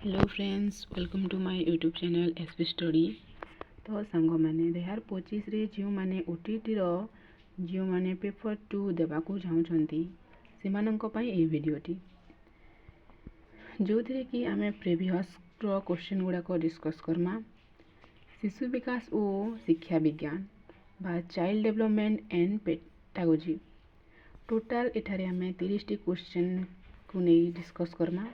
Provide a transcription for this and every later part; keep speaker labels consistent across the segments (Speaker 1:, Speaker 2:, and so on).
Speaker 1: Hello friends, welcome to my YouTube channel SP study. तो सांग मैंने 2025 जो मैंने ओटीटी जो मैंने पेपर 2 देवाकू चाहूँगी से भिडियोटी जो थी कि आम प्रिवियस क्वेश्चन गुड़ाक डिस्कस करमा शिशु विकास और शिक्षा विज्ञान बा child development and pedagogy total एठारे आम 30 क्वेश्चन को नहीं डिस्कस करमा।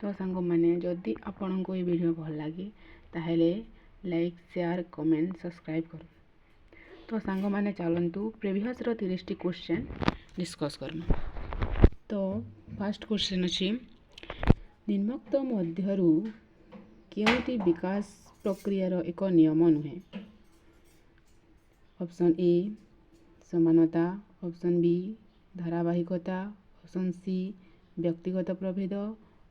Speaker 1: तो सांग मैंने जदि आपण को ये वीडियो भल लगे ताहले लाइक शेयर कमेंट सब्सक्राइब कर। तो सांग मैंने चलतु प्रिवियस 30 क्वेश्चन डिस्कस करमा। तो फर्स्ट क्वेश्चन अच्छी निम्नोक्त मध्यरु केउटी विकास प्रक्रियार एक नियम नुहे। ऑप्शन ए समानता, ऑप्शन बी धारावाहिकता, ऑप्शन सी व्यक्तिगत प्रभेद,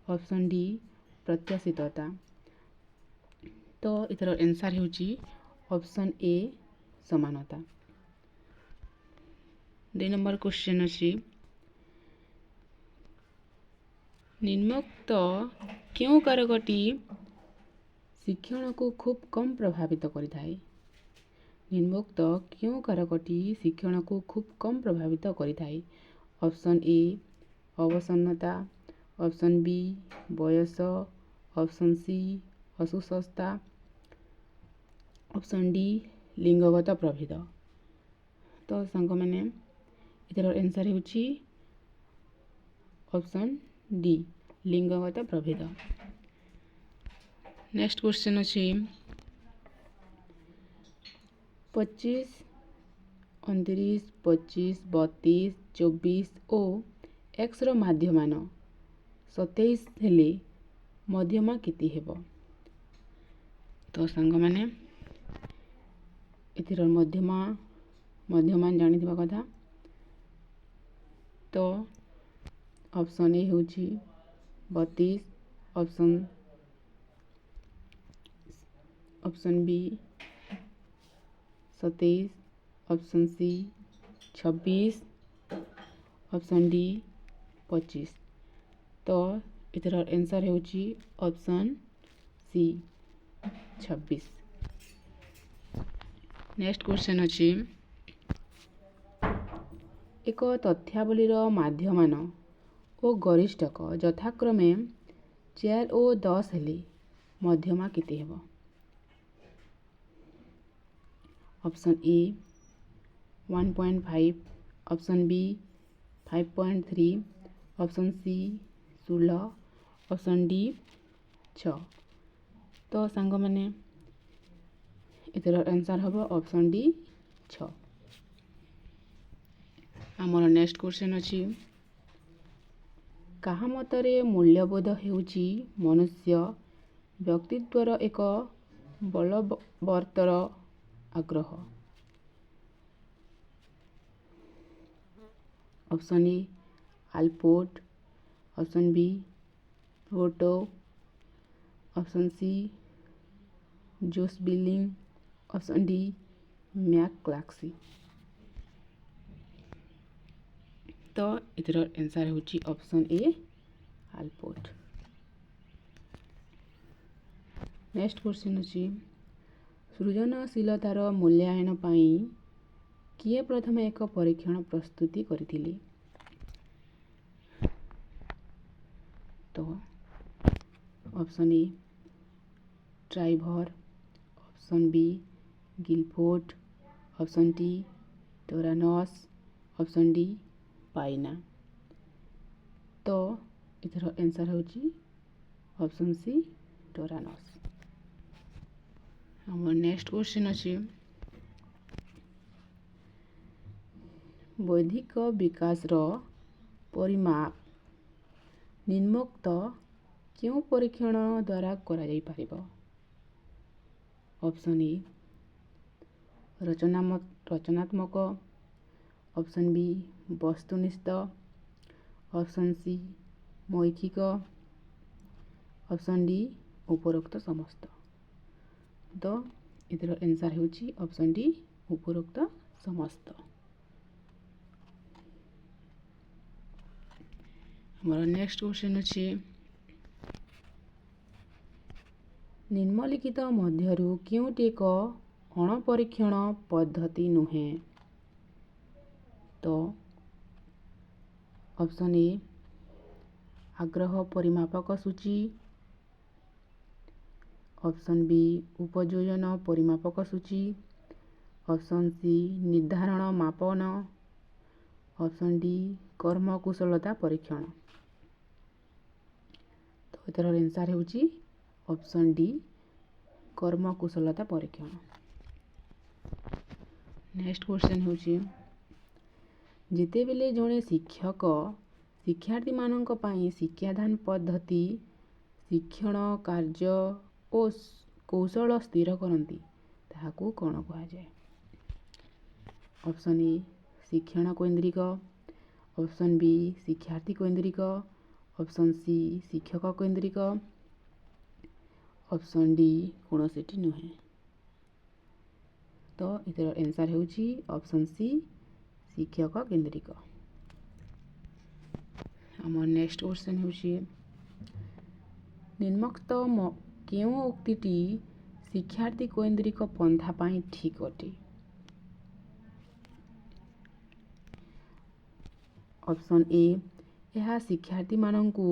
Speaker 1: ऑप्शन डी प्रत्याशितता। तो इथर आंसर होची ऑप्शन ए समानता। 2 नंबर क्वेश्चन अच्छी निम्नोक्त क्यों कारकटी शिक्षण को खूब कम प्रभावित करिथाए। निम्नोक्त क्यों कारकटी शिक्षण को खूब कम प्रभावित करिथाए। ऑप्शन ए अवसन्नता, ऑप्शन बी बयस, ऑप्शन सी असुस्वस्थता, ऑप्शन डी लिंगगत प्रभेद। तो सांग मैंने इधर आंसर होची ऑप्शन डी लिंगगत प्रभेद। नेक्स्ट क्वेश्चन अच्छी 25, 29, 25, 32, 24 और एक्स माध्यमान 27 हेले मध्यमा केते हेबो। तो सांग मैंने इतिर मध्यमान जानी कथा। तो ऑप्शन ए होची 32, option B 27, option C 26, option D 25। तो इधर आंसर होची ऑप्शन सी 26। नेक्स्ट क्वेश्चन अच्छी एक तथ्यावलीर माध्यमान और गरिष्ठक यथाक्रमे 4 और 10 हेले मध्यमा केते हेबो। Option A 1.5, option B 5.3, option C 16, option D 6। तो सांग मैंने इधर आंसर हम ऑप्शन डी 6। आमर नेक्स्ट क्वेश्चन अच्छी कहा मतरे मूल्यबोध हेउची मनुष्य व्यक्तित्वर एक बलवर्तर आग्रह। Option A Allport, option B रोटो, ऑप्शन सी जोस बिलिंग, ऑप्शन डी मैक्लाक्सी। तो इधर आंसर होची option A Allport. Next question अच्छी सृजनशीलतार मूल्यांकन पाई किए प्रथम एक परीक्षण प्रस्तुति करथिले। तो ऑप्शन ए ट्राइभर, option B Guilford, option D Torrance, option D पाइना। तो इधर आंसर होची ऑप्शन सी टोरानस। हमर नेक्स्ट क्वेश्चन अच्छी बौद्धिक विकास परिमाप निम्नोक्त क्यों परीक्षण द्वारा करा जाई परिबो। ऑप्शन ए रचनात्मक, ऑप्शन बी वस्तुनिष्ठ, ऑप्शन सी मौखिक, ऑप्शन डी उपरोक्त समस्त। तो इधर आंसर होची ऑप्शन डी उपरोक्त समस्त। हमारा नेक्स्ट क्वेश्चन अच्छी ନିମ୍ନଲିଖିତ ମଧ୍ୟରୁ କେଉଁଟି ଏକ ଅଣପରୀକ୍ଷଣ ପଦ୍ଧତି ନୁହେଁ? ତ ଅପସନ୍ ଏ ଆଗ୍ରହ ପରିମାପକ ସୂଚୀ, ଅପସନ୍ ବି ଉପଯୋଜନ ପରିମାପକ ସୂଚୀ, ଅପସନ୍ ସି ନିର୍ଦ୍ଧାରଣ ମାପନ, ଅପସନ୍ ଡି କର୍ମ କୁଶଳତା ପରୀକ୍ଷଣ। ତ ଏଥର ଆନ୍ସର୍ ହେଉଛି ଅପସନ୍ ଡି କର୍ମ କୁଶଳତା ପରୀକ୍ଷଣ। ନେକ୍ସଟ କ୍ୱେଶ୍ଚନ୍ ହେଉଛି ଯେତେବେଳେ ଜଣେ ଶିକ୍ଷକ ଶିକ୍ଷାର୍ଥୀମାନଙ୍କ ପାଇଁ ଶିକ୍ଷାଦାନ ପଦ୍ଧତି, ଶିକ୍ଷଣ କାର୍ଯ୍ୟ ଓ କୌଶଳ ସ୍ଥିର କରନ୍ତି ତାହାକୁ କ'ଣ କୁହାଯାଏ? ଅପସନ୍ ଏ ଶିକ୍ଷଣ କୈନ୍ଦ୍ରିକ, ଅପସନ୍ ବି ଶିକ୍ଷାର୍ଥୀ କୈନ୍ଦ୍ରିକ, ଅପସନ୍ ସି ଶିକ୍ଷକ କୈନ୍ଦ୍ରିକ, ଅପସନ୍ ଡି କୌଣସିଟି ନୁହେଁ। ତ ଏଥିର ଆନ୍ସର୍ ହେଉଛି ଅପସନ୍ ସି ଶିକ୍ଷକ କେନ୍ଦ୍ରିକ। ଆମର ନେକ୍ସଟ କ୍ୱେଶ୍ଚନ୍ ହେଉଛି ନିମ୍ନୋକ୍ତ କେଉଁ ଉକ୍ତିଟି ଶିକ୍ଷାର୍ଥୀ କୈନ୍ଦ୍ରିକ ପନ୍ଥା ପାଇଁ ଠିକ୍ ଅଟେ? ଅପସନ୍ ଏ ଏହା ଶିକ୍ଷାର୍ଥୀମାନଙ୍କୁ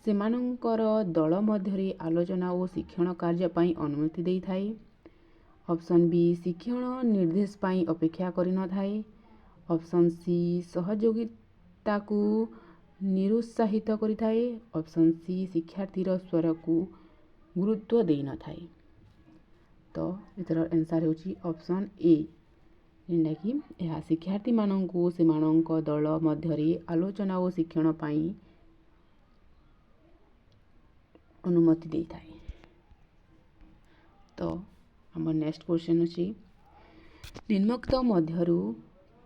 Speaker 1: ସେମାନଙ୍କର ଦଳ ମଧ୍ୟରେ ଆଲୋଚନା ଓ ଶିକ୍ଷଣ କାର୍ଯ୍ୟ ପାଇଁ ଅନୁମତି ଦେଇଥାଏ। ଅପସନ୍ ବି ଶିକ୍ଷଣ ନିର୍ଦ୍ଦେଶ ପାଇଁ ଅପେକ୍ଷା କରିନଥାଏ। ଅପସନ୍ ସି ସହଯୋଗିତାକୁ ନିରୁତ୍ସାହିତ କରିଥାଏ। ଅପସନ୍ ସି ଶିକ୍ଷାର୍ଥୀର ସ୍ୱରକୁ ଗୁରୁତ୍ୱ ଦେଇନଥାଏ। ତ ଏଥର ଆନ୍ସର୍ ହେଉଛି ଅପସନ୍ ଏ, ଯେଉଁଟାକି ଏହା ଶିକ୍ଷାର୍ଥୀମାନଙ୍କୁ ସେମାନଙ୍କ ଦଳ ମଧ୍ୟରେ ଆଲୋଚନା ଓ ଶିକ୍ଷଣ ପାଇଁ ଅନୁମତି ଦେଇଥାଏ। ତ ଆମର ନେକ୍ସଟ କ୍ୱେଶ୍ଚନ୍ ଅଛି ନିମ୍ନୋକ୍ତ ମଧ୍ୟରୁ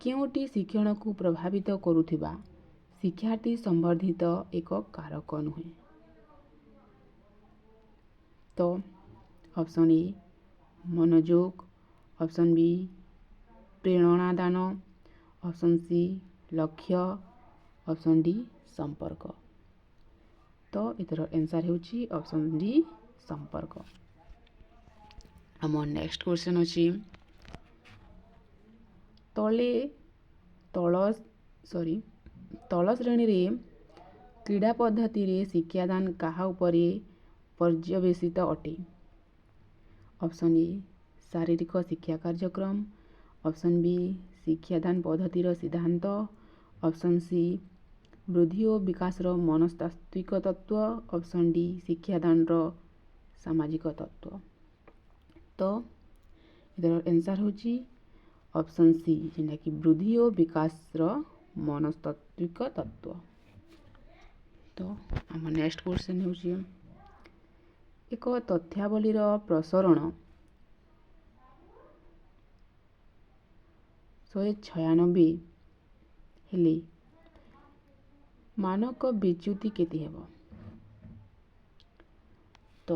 Speaker 1: କେଉଁଟି ଶିକ୍ଷଣକୁ ପ୍ରଭାବିତ କରୁଥିବା ଶିକ୍ଷାର୍ଥୀ ସମ୍ବନ୍ଧିତ ଏକ କାରକ ନୁହେଁ? ତ ଅପସନ୍ ଏ ମନୋଯୋଗ, ଅପସନ୍ ବି ପ୍ରେରଣାଦାନ, ଅପସନ୍ ସି ଲକ୍ଷ୍ୟ, ଅପସନ୍ ଡି ସମ୍ପର୍କ। ତ ଏଥର ଆନ୍ସର୍ ହେଉଛି ଅପସନ୍ ଡି ସମ୍ପର୍କ। ଆମର ନେକ୍ସଟ କ୍ୱେଶ୍ଚନ୍ ଅଛି ତଳ ଶ୍ରେଣୀରେ କ୍ରୀଡ଼ା ପଦ୍ଧତିରେ ଶିକ୍ଷାଦାନ କାହା ଉପରେ ପର୍ଯ୍ୟବେସିତ ଅଟେ? ଅପସନ୍ ଏ ଶାରୀରିକ ଶିକ୍ଷା କାର୍ଯ୍ୟକ୍ରମ, ଅପସନ୍ ବି ଶିକ୍ଷାଦାନ ପଦ୍ଧତିର ସିଦ୍ଧାନ୍ତ, ଅପସନ୍ ସି ବୃଦ୍ଧି ଓ ବିକାଶର ମନସ୍ତାତ୍ତ୍ୱିକ ତତ୍ତ୍ୱ, ଅପସନ୍ ଡି ଶିକ୍ଷାଦାନର ସାମାଜିକ ତତ୍ତ୍ୱ। ତ ଏଥର ଆନ୍ସର୍ ହେଉଛି ଅପସନ୍ ସି, ଯେଉଁଟାକି ବୃଦ୍ଧି ଓ ବିକାଶର ମନସ୍ତାତ୍ତ୍ୱିକ ତତ୍ତ୍ୱ। ତ ଆମ ନେକ୍ସଟ କ୍ୱେଶ୍ଚନ୍ ହେଉଛି ଏକ ତଥ୍ୟାବଳୀର ପ୍ରସାରଣ 196 ହେଲେ ମାନକ ବିଚ୍ୟୁତି କେତେ ହେବ? ତ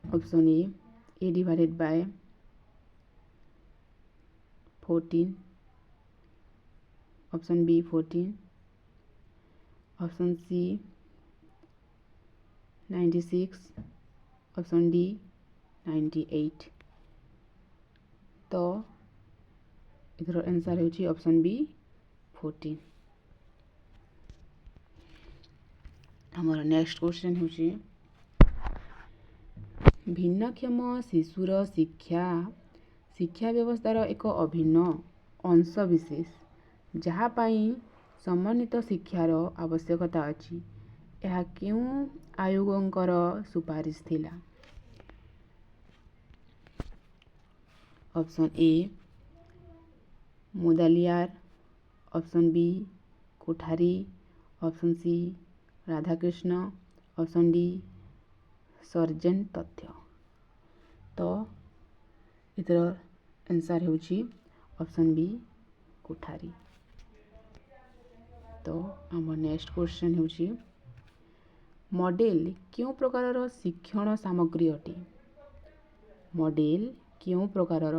Speaker 1: option A divided by 14, option B 14, option C 96, option D 98। ତ ଏଥର ଆନ୍ସର୍ ହେଉଛି ଅପସନ୍ ବି 14। ଆମର ନେକ୍ସଟ କ୍ୱେଶ୍ଚନ୍ ହେଉଛି ଭିନ୍ନକ୍ଷମ ଶିଶୁର ଶିକ୍ଷା ବ୍ୟବସ୍ଥାର ଏକ ଅଭିନ୍ନ ଅଂଶବିଶେଷ ଯାହା ପାଇଁ ସମନ୍ୱିତ ଶିକ୍ଷାର ଆବଶ୍ୟକତା ଅଛି, ଏହା କେଉଁ ଆୟୋଗଙ୍କର ସୁପାରିଶ ଥିଲା? Option A Mudaliar, option B Kothari, option C Radhakrishna, option D sergeant ତଥ୍ୟ। ତ ଏଥର ଆନ୍ସର୍ ହେଉଛି ଅପସନ୍ ବି କୋଠାରୀ। ତ ଆମ ନେକ୍ସଟ କ୍ୱେଶ୍ଚନ୍ ହେଉଛି ମଡେଲ କେଉଁ ପ୍ରକାରର ଶିକ୍ଷଣ ସାମଗ୍ରୀ ଅଟେ? ମଡେଲ କେଉଁ ପ୍ରକାରର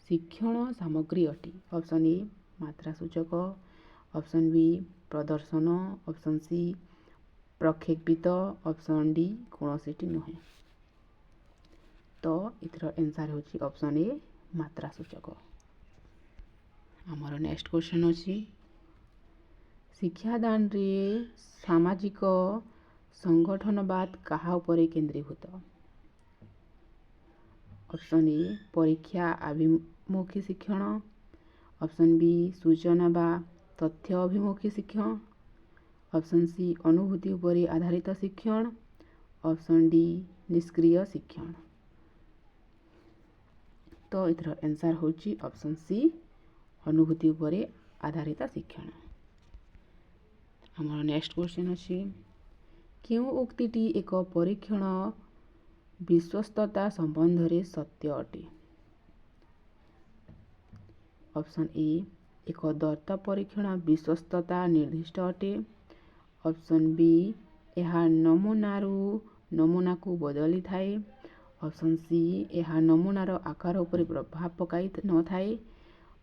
Speaker 1: ଶିକ୍ଷଣ ସାମଗ୍ରୀ ଅଟେ? ଅପସନ୍ ଏ ମାତ୍ରା ସୂଚକ, ଅପସନ୍ ବି ପ୍ରଦର୍ଶନ, ଅପସନ୍ ସି प्रक्षेपित ऑप्शन डी कौनसीटी नुहे। तो इथर आंसर होची ऑप्शन ए मात्रा सूचक। आमर नेक्स्ट क्वेश्चन अछि शिक्षादान रे सामाजिक संगठनवाद कहा उपरे केंद्रीभूत। ऑप्शन ए परीक्षा अभिमुखी शिक्षण, ऑप्शन बी सूचना बा तथ्य अभिमुखी शिक्षण, ऑप्शन सी अनुभूति उपरे आधारित शिक्षण, ऑप्शन डी निष्क्रिय शिक्षण। तो इथर आंसर होची ऑप्शन सी अनुभूति उपरे आधारित शिक्षण। हमर नेक्स्ट क्वेश्चन अछि क्यों उक्तिटी एक परीक्षण विश्वस्तता संबंध रे सत्य अटे। ऑप्शन ए एक दत्त परीक्षण विश्वस्तता निर्दिष्ट अटे, ऑप्शन बी यह नमूना को बदली थाए, ऑप्शन सी यह नमूनार आकार उपर प्रभाव पकाई न थाए,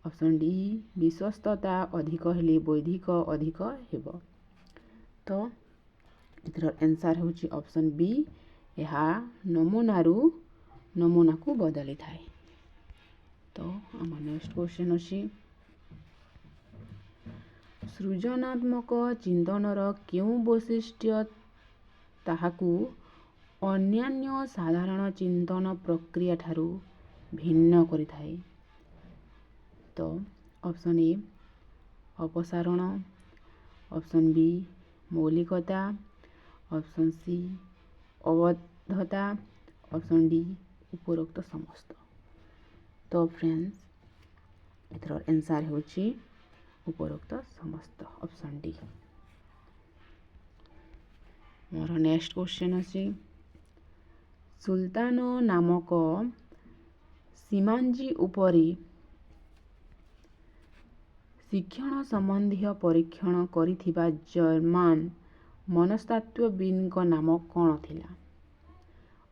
Speaker 1: ऑप्शन डी विश्वस्तता अधिक हेले वैधिक अधिक हेब। तो इथर आंसर होची ऑप्शन बी यह नमूना को बदली थाए। तो आम नेक्स्ट क्वेश्चन अछि सृजनात्मक चिंतनर क्यों वैशिष्ट्य ताहाकू अन्यान्य साधारण चिंतन प्रक्रिया ठारू भिन्न करि थाए। तो ऑप्शन ए अपसारण, ऑप्शन बी मौलिकता, ऑप्शन सी अवद्धता, ऑप्शन डी उपरोक्त समस्त। तो फ्रेंड्स इथर आंसर होची उपरोक्त समस्त ऑप्शन डी। मोर नेक्स्ट क्वेश्चन अछि सुल्तान नामक सीमांजी उपरी शिक्षण संबंधी परीक्षण करिथिबा जर्मन मनस्तत्वविद नाम कौन थिला।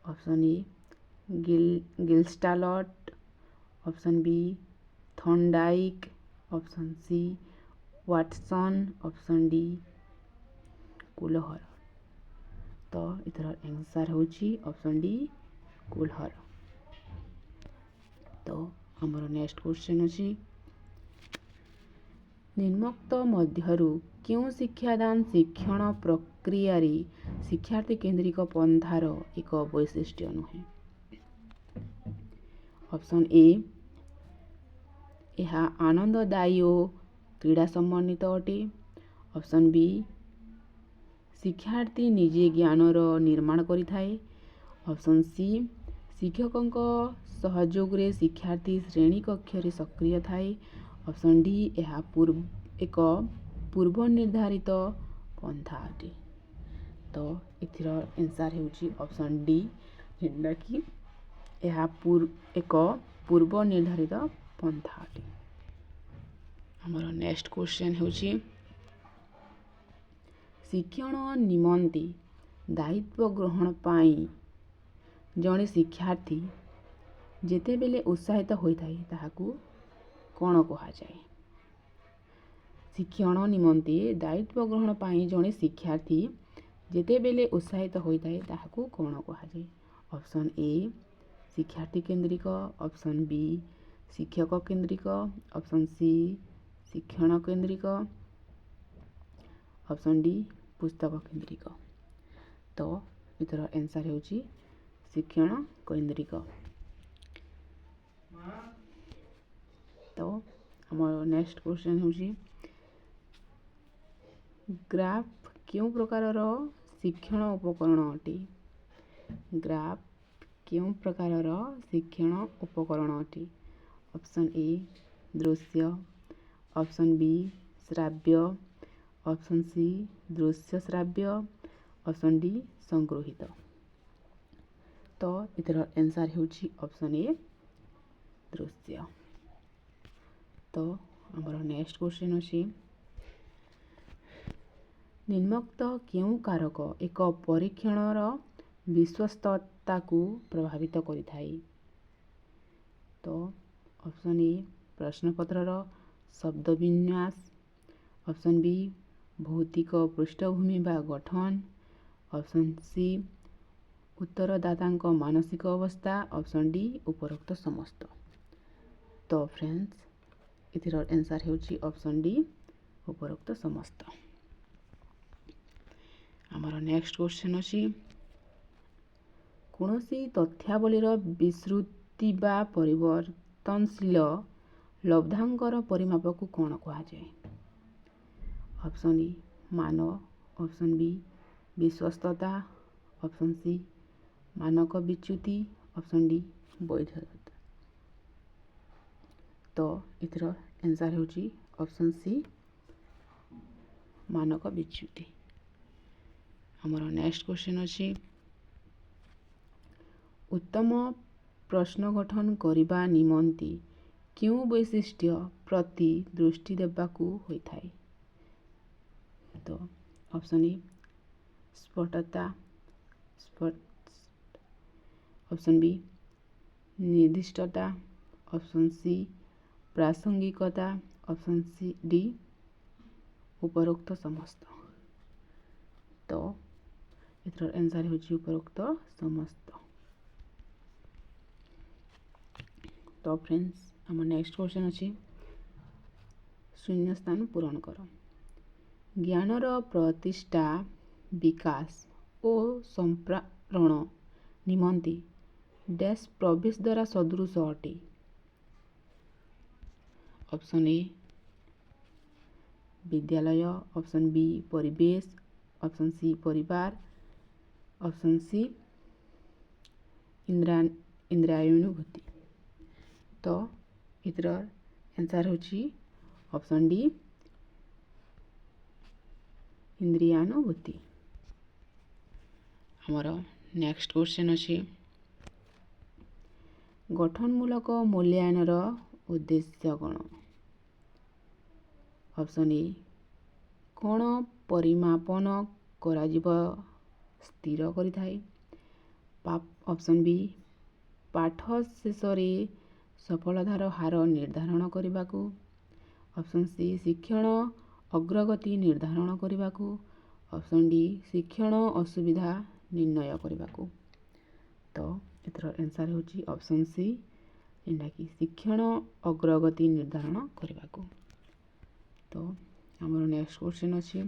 Speaker 1: Option A gestalt, option B Thorndike, option C Watson, option D Kohler. तो इथर आंसर होची ऑप्शन डी कुलहर। तो हमर नेक्स्ट क्वेश्चन अछि निम्नोक्त मध्यरु क्यों शिक्षादान शिक्षण प्रक्रिया रे शिक्षार्थी केंद्रिक पंथार एक वैशिष्ट्य नुहे। ऑप्शन ए यह आनंददायी और क्रीड़ा संबंधित अटे, ऑप्शन बी शिक्षार्थी निजे ज्ञानर निर्माण करि थाए, ऑप्शन सी शिक्षकों सहयोग रे शिक्षार्थी श्रेणी कक्ष रे सक्रिय थाए, ऑप्शन डी यह एक पूर्व निर्धारित पंथा अटे। तो इथर आंसर होची ऑप्शन डी जेंदा कि यह एक पूर्व निर्धारित पंथा अटे। हमर नेक्स्ट क्वेश्चन होची शिक्षण निमंते दायित्व ग्रहण पाई जड़े शिक्षार्थी जेते बेले उत्साहित होता है ताहाकू कौन कहा जाए। शिक्षण निमंते दायित्व ग्रहण पाई जड़े शिक्षार्थी जेते बेले उत्साहित होता है ताहाकू कौन कहा जाए। ऑप्शन ए शिक्षार्थी केंद्रिक, ऑप्शन बी शिक्षक केंद्रिक, ऑप्शन सी शिक्षण केंद्रिक, ऑप्शन डी पुस्तक केंद्रिक। तो इथर आंसर होची शिक्षण केंद्रिक। तो हमर नेक्स्ट क्वेश्चन होची ग्राफ क्यों प्रकार शिक्षण उपकरण अटे। ग्राफ क्यों प्रकार शिक्षण उपकरण अटे। ऑप्शन ए दृश्य, ऑप्शन बी श्राव्य, ऑप्शन सी दृश्य श्राव्य, ऑप्शन डी संग्रहित। तो इथर आंसर होची ऑप्शन ए दृश्य। तो हमर नेक्स्ट क्वेश्चन अछि निम्नोक्त क्यों कारक एक परीक्षणर विश्वस्तता को प्रभावित करि थाए। तो ऑप्शन ए प्रश्नपत्रर शब्द विन्यास, ऑप्शन बी भौतिक पृष्ठभूमि बा गठन, ऑप्शन सी उत्तरदाताଙ୍କ ମାନସିକ ଅବସ୍ଥା, ऑप्शन डी ଉପରୋକ୍ତ ସମସ୍ତ। तो फ्रेंड्स ଏଥିର आंसर ହେଉଛି ऑप्शन डी ଉପରୋକ୍ତ ସମସ୍ତ। ଆମର नेक्स्ट क्वेश्चन अछि कौनसी तथ्यावलीर विश्रुति बा परिवर्तनशील लब्धांकर परिमाप को कौन कहुए? ऑप्शन ए मान, ऑप्शन बी विश्वस्तता, ऑप्शन सी मानक विच्युति, ऑप्शन डी वैधता। तो इथर आंसर होची ऑप्शन सी मानक विच्युति। हमर नेक्स्ट क्वेश्चन अछि उत्तम प्रश्न गठन करिबा निमंती क्यों वैशिष्ट्य प्रति दृष्टि देबाकू होइथाय? तो ऑप्शन ए स्पष्टता, ऑप्शन बी निर्दिष्टता, ऑप्शन सी प्रासंगिकता, ऑप्शन सी डी उपरोक्त समस्त। तो इथर आंसर होची उपरोक्त समस्त। तो फ्रेंड्स आम नेक्स्ट क्वेश्चन अच्छी शून्य स्थान पूरण कर। ज्ञानर प्रतिष्ठा विकास और संप्रारण निमंती डैश प्रवेश द्वारा सदृश अटे? ऑप्शन ए विद्यालय, ऑप्शन बी परिवेश, ऑप्शन सी परिवार, ऑप्शन सी इंद्रियानुभूति। तो इतर आंसर होची ऑप्शन डी इंद्रियानुभूति। हमर नेक्स्ट क्वेश्चन अछि गठनमूलक मूल्यांकनर उद्देश्य कौन? ऑप्शन ए कौन परिमापन करा स्थिर करिथाय, ऑप्शन बी पाठ शेष सफलतार हार निर्धारण करने, ऑप्शन सी शिक्षण अग्रगति निर्धारण करने, ऑप्शन डी शिक्षण असुविधा निर्णय करने। तो इतर आंसर होची ऑप्शन सी जेनटा कि शिक्षण अग्रगति निर्धारण करने। तो आमर नेक्स्ट क्वेश्चन अच्छी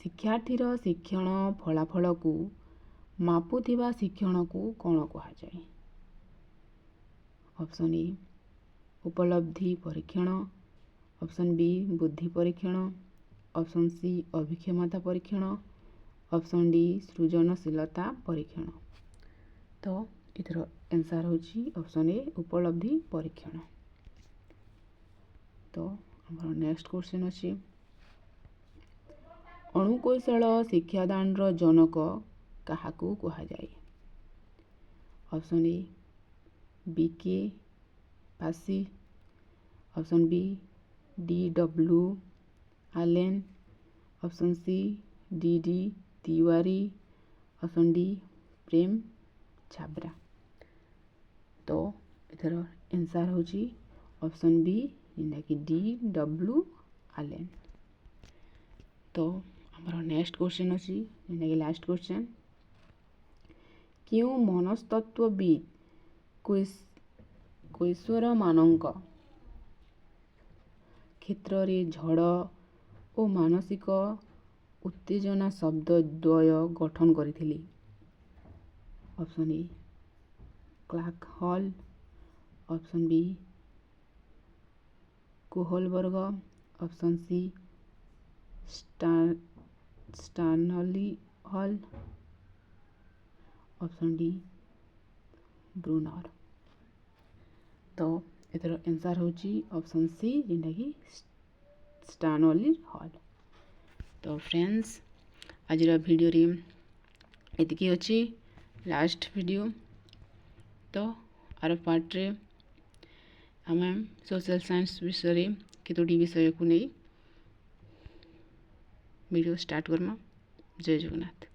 Speaker 1: शिक्षार्थीर शिक्षण फलाफल को मापुथिबा शिक्षण को कौन कहुए? ऑप्शन ए उपलब्धि परीक्षण, ऑप्शन बी बुद्धि परीक्षण, ऑप्शन सी अभिक्षमता परीक्षण, ऑप्शन डी सृजनशीलता परीक्षण। तो इधर आंसर होची ऑप्शन ए उपलब्धि परीक्षण। तो हमारा नेक्स्ट क्वेश्चन अच्छी अणुकौशल शिक्षादान जनक क्या कहुए? Option A B K Passi, option B DW Allen, option C DD Tiwari, option D Prem Chhabra. तो इधर आंसर होची ऑप्शन बी जेनटा कि DW आलेन। तो हमारा नेक्स्ट क्वेश्चन अच्छी जेनटा कि लास्ट क्वेश्चन क्यों मनस्तत्वविद कैशोर मानक क्षेत्र में झड़ और मानसिक उत्तेजना शब्द द्वय गठन करिथिली? Option A Clark Hull, option B Kohlberg, option C Stanley Hall, option D Bruner. तो इधर आंसर होची ऑप्शन सी जेनटा कि स्टानली हॉल। तो फ्रेंड्स आज वीडियो रे एतिकी अच्छी लास्ट वीडियो। तो आर पार्ट रे आम सोशल साइंस विषय केतोटी विषय को नहीं वीडियो स्टार्ट करमा। जय जगन्नाथ।